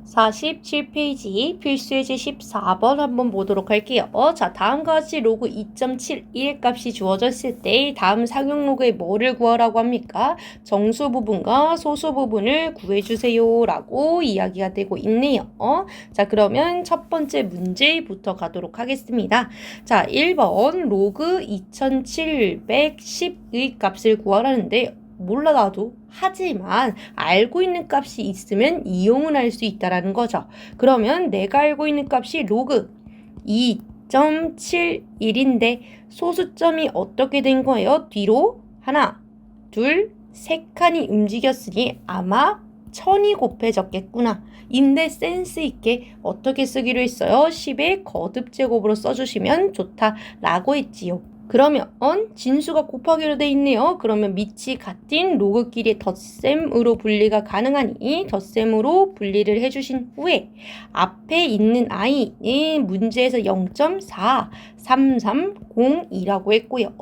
47페이지 필수예제 14번 한번 보도록 할게요. 자, 다음과 같이 로그 2.71의 값이 주어졌을 때 다음 상용 로그의 뭐를 구하라고 합니까? 정수 부분과 소수 부분을 구해주세요 라고 이야기가 되고 있네요. 자, 그러면 첫 번째 문제부터 가도록 하겠습니다. 자, 1번 로그 2710의 값을 구하라는데 몰라 나도. 하지만 알고 있는 값이 있으면 이용을 할 수 있다라는 거죠. 그러면 내가 알고 있는 값이 로그 2.71인데 소수점이 어떻게 된 거예요? 뒤로 하나, 둘, 세 칸이 움직였으니 아마 1000이 곱해졌겠구나. 인데 센스 있게 어떻게 쓰기로 했어요? 10의 거듭 제곱으로 써주시면 좋다라고 했지요. 그러면 진수가 곱하기로 돼 있네요. 그러면 밑이 같은 로그끼리 덧셈으로 분리가 가능하니 덧셈으로 분리를 해주신 후에 앞에 있는 i는 문제에서 0.4330이라고 했고요.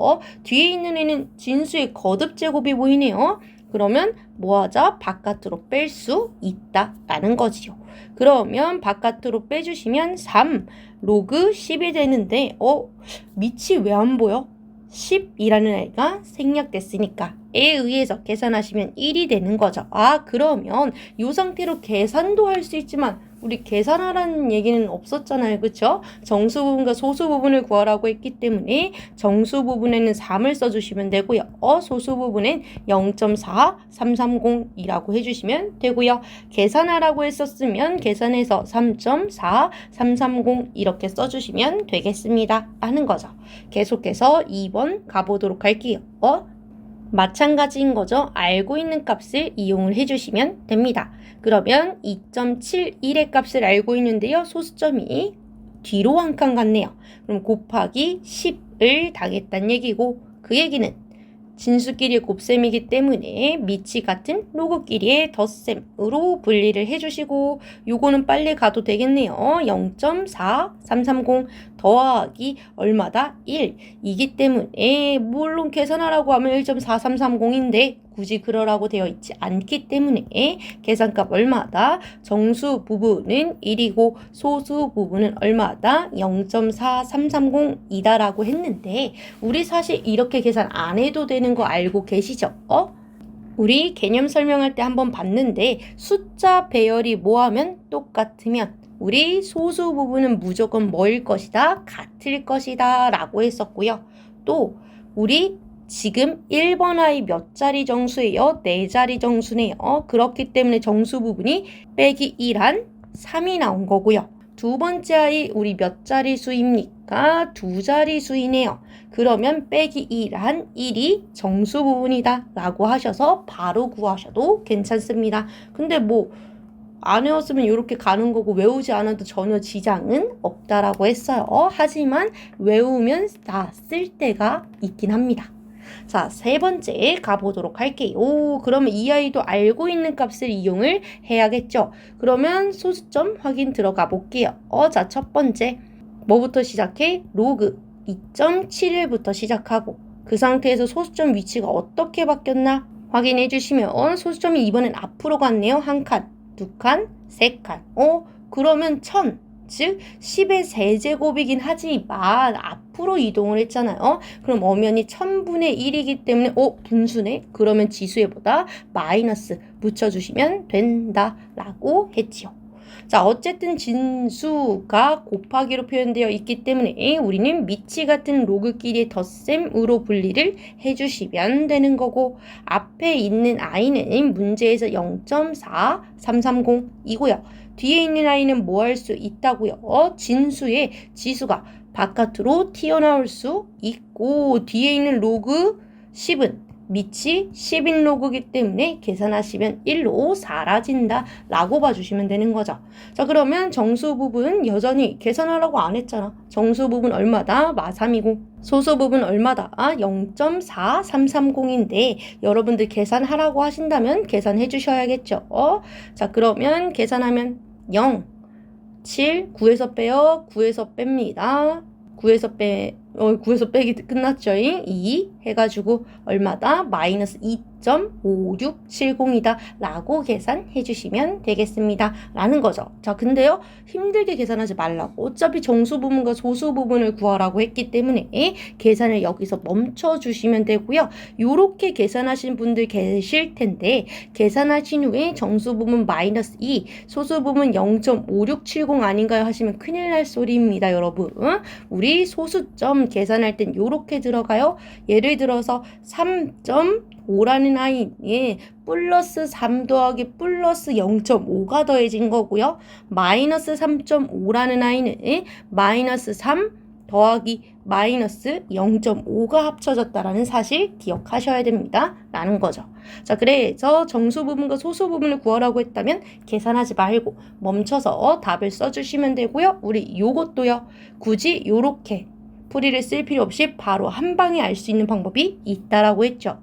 뒤에 있는 애는 진수의 거듭 제곱이 보이네요. 그러면 뭐하자? 바깥으로 뺄 수 있다라는 거지요. 그러면 바깥으로 빼주시면 3 로그 10이 되는데 밑이 왜 안 보여? 10이라는 아이가 생략됐으니까 에 의해서 계산하시면 1이 되는 거죠. 그러면 이 상태로 계산도 할 수 있지만 우리 계산하라는 얘기는 없었잖아요. 그쵸? 정수 부분과 소수 부분을 구하라고 했기 때문에 정수 부분에는 3을 써주시면 되고요. 소수 부분엔 0.4330이라고 해주시면 되고요. 계산하라고 했었으면 계산해서 3.4330 이렇게 써주시면 되겠습니다. 하는 거죠. 계속해서 2번 가보도록 할게요. 마찬가지인 거죠. 알고 있는 값을 이용을 해주시면 됩니다. 그러면 2.71의 값을 알고 있는데요. 소수점이 뒤로 한 칸 갔네요. 그럼 곱하기 10을 당했다는 얘기고 그 얘기는 진수끼리의 곱셈이기 때문에 밑이 같은 로그끼리의 덧셈으로 분리를 해주시고 요거는 빨리 가도 되겠네요. 0.4330 더하기 얼마다? 1이기 때문에 물론 계산하라고 하면 1.4330인데 굳이 그러라고 되어 있지 않기 때문에 계산값 얼마다? 정수 부분은 1이고 소수 부분은 얼마다? 0.4330이다라고 했는데 우리 사실 이렇게 계산 안 해도 되는 거 알고 계시죠? 우리 개념 설명할 때 한번 봤는데 숫자 배열이 뭐하면 똑같으면 우리 소수 부분은 무조건 뭐일 것이다? 같을 것이다 라고 했었고요. 또 우리 지금 1번 아이 몇 자리 정수예요? 4자리 정수네요. 그렇기 때문에 정수 부분이 빼기 1한 3이 나온 거고요. 두 번째 아이 우리 몇 자리 수입니까? 2자리 수이네요. 그러면 빼기 1한 1이 정수 부분이다 라고 하셔서 바로 구하셔도 괜찮습니다. 근데 안 외웠으면 이렇게 가는 거고 외우지 않아도 전혀 지장은 없다라고 했어요. 하지만 외우면 다 쓸 때가 있긴 합니다. 자, 세 번째 가보도록 할게요. 그러면 이 아이도 알고 있는 값을 이용을 해야겠죠. 그러면 소수점 확인 들어가 볼게요. 자, 첫 번째 뭐부터 시작해? 로그 2.71부터 시작하고 그 상태에서 소수점 위치가 어떻게 바뀌었나 확인해 주시면 소수점이 이번엔 앞으로 갔네요. 한 칸, 두 칸, 세 칸. 그러면 1000, 즉 10의 세제곱이긴 하지만 앞으로 이동을 했잖아요. 그럼 엄연히 1000분의 1이기 때문에 분수네? 그러면 지수에보다 마이너스 붙여주시면 된다라고 했지요. 자, 어쨌든 진수가 곱하기로 표현되어 있기 때문에 우리는 밑이 같은 로그끼리의 덧셈으로 분리를 해주시면 되는 거고 앞에 있는 i는 문제에서 0.4330이고요. 뒤에 있는 i는 뭐 할 수 있다고요? 진수의 지수가 바깥으로 튀어나올 수 있고 뒤에 있는 로그 10은 밑이 10인 로그이기 때문에 계산하시면 1로 사라진다 라고 봐주시면 되는 거죠. 자, 그러면 정수 부분 여전히 계산하라고 안 했잖아. 정수 부분 얼마다? 마3이고 소수 부분 얼마다? 0.4330인데 여러분들 계산하라고 하신다면 계산해 주셔야겠죠. 자, 그러면 계산하면 0, 7, 9에서 빼요. 9에서 뺍니다. 9에서 구해서 빼기 끝났죠. 2 해가지고 얼마다? 마이너스 2.5670이다 라고 계산해 주시면 되겠습니다 라는 거죠. 자, 근데요, 힘들게 계산하지 말라고. 어차피 정수 부분과 소수 부분을 구하라고 했기 때문에 계산을 여기서 멈춰 주시면 되고요. 요렇게 계산하신 분들 계실 텐데, 계산하신 후에 정수 부분 마이너스 2, 소수 부분 0.5670 아닌가요 하시면 큰일 날 소리입니다, 여러분. 우리 소수점 계산할 땐 요렇게 들어가요. 예를 들어서 3.5라는 아이에 플러스 3 더하기 플러스 0.5가 더해진 거고요. 마이너스 3.5라는 아이는 마이너스 3 더하기 마이너스 0.5가 합쳐졌다라는 사실 기억하셔야 됩니다 라는 거죠. 자, 그래서 정수 부분과 소수 부분을 구하라고 했다면 계산하지 말고 멈춰서 답을 써주시면 되고요. 우리 요것도요, 굳이 요렇게 풀이를 쓸 필요 없이 바로 한 방에 알 수 있는 방법이 있다라고 했죠.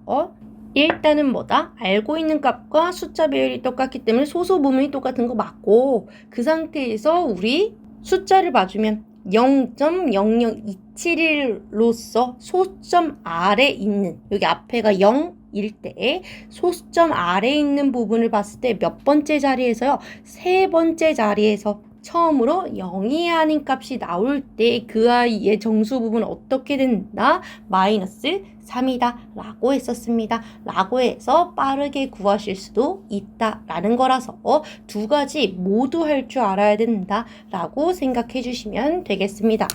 일단은 뭐다? 알고 있는 값과 숫자 배열이 똑같기 때문에 소수 부분이 똑같은 거 맞고, 그 상태에서 우리 숫자를 봐주면 0.00271로서 소수점 아래 있는, 여기 앞에가 0일 때 소수점 아래 있는 부분을 봤을 때 몇 번째 자리에서요? 세 번째 자리에서 처음으로 0이 아닌 값이 나올 때 그 아이의 정수 부분은 어떻게 된다? 마이너스 3이다 라고 했었습니다. 라고 해서 빠르게 구하실 수도 있다 라는 거라서 두 가지 모두 할 줄 알아야 된다 라고 생각해 주시면 되겠습니다.